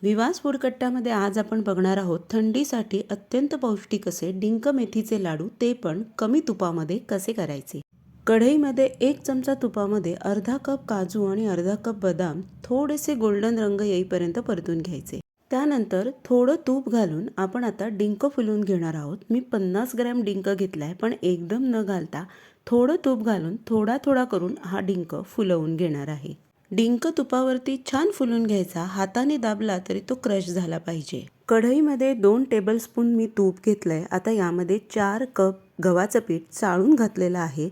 विवास फूडकट्ट्यामध्ये आज आपण बघणार आहोत थंडीसाठी अत्यंत पौष्टिक असे डिंक मेथीचे लाडू, ते पण कमी तुपामध्ये कसे करायचे। कढईमध्ये 1 चमचा तुपामध्ये अर्धा कप काजू आणि अर्धा कप बदाम थोडेसे गोल्डन रंग येईपर्यंत परतून घ्यायचे। त्यानंतर थोडं तूप घालून आपण आता डिंक फुलवून घेणार आहोत। मी 50 ग्रॅम डिंक घेतलाय, पण एकदम न घालता थोडं तूप घालून थोडा थोडा करून हा डिंक फुलवून घेणार आहे। डिंक तुपावरती छान फुलून घ्यायचा, हाताने दाबला तरी तो क्रश झाला पाहिजे। कढईमध्ये 2 टेबलस्पून मी तूप घेतलंय। आता यामध्ये 4 कप गव्हाचं पीठ चाळून घातलेलं आहे।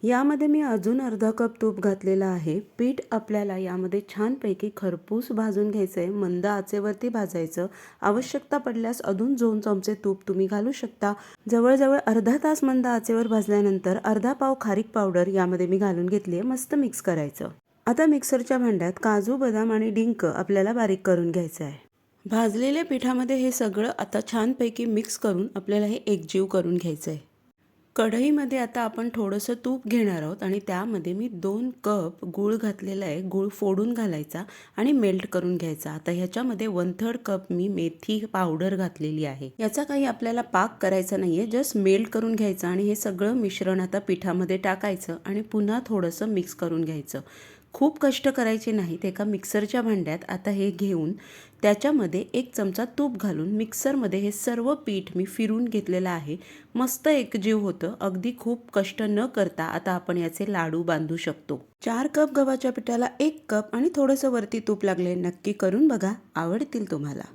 यामध्ये मी अजून अर्धा कप तूप घातलेलं आहे। पीठ आपल्याला यामध्ये छानपैकी खरपूस भाजून घ्यायचंय, मंद आचेवरती भाजायचं। आवश्यकता पडल्यास अजून 2 चमचे तूप तुम्ही घालू शकता। जवळजवळ अर्धा तास मंद आचेवर भाजल्यानंतर अर्धा पाव खारीक पावडर यामध्ये मी घालून घेतली आहे। मस्त मिक्स करायचं। आता मिक्सरच्या भांड्यात काजू, बदाम आणि डिंक आपल्याला बारीक करून घ्यायचं आहे। भाजलेल्या पिठामध्ये हे सगळं आता छानपैकी मिक्स करून आपल्याला हे एकजीव करून घ्यायचं आहे। कढईमध्ये आता आपण थोडंसं तूप घेणार आहोत आणि त्यामध्ये मी 2 कप गूळ घातलेला आहे। गूळ फोडून घालायचा आणि मेल्ट करून घ्यायचा। आता ह्याच्यामध्ये 1/3 कप मी मेथी पावडर घातलेली आहे। याचा काही आपल्याला पाक करायचा नाहीये, जस्ट मेल्ट करून घ्यायचं आणि हे सगळं मिश्रण आता पिठामध्ये टाकायचं आणि पुन्हा थोडंसं मिक्स करून घ्यायचं। खूप कष्ट करायचे नाहीत। एका मिक्सरच्या भांड्यात आता हे घेऊन त्याच्यामध्ये 1 चमचा तूप घालून मिक्सरमध्ये हे सर्व पीठ मी फिरून घेतलेलं आहे। मस्त एकजीव होतं। अगदी खूप कष्ट न करता आता आपण याचे लाडू बांधू शकतो। 4 कप गव्हाच्या पिठाला 1 कप आणि थोडंसं वरती तूप लागले। नक्की करून बघा, आवडतील तुम्हाला।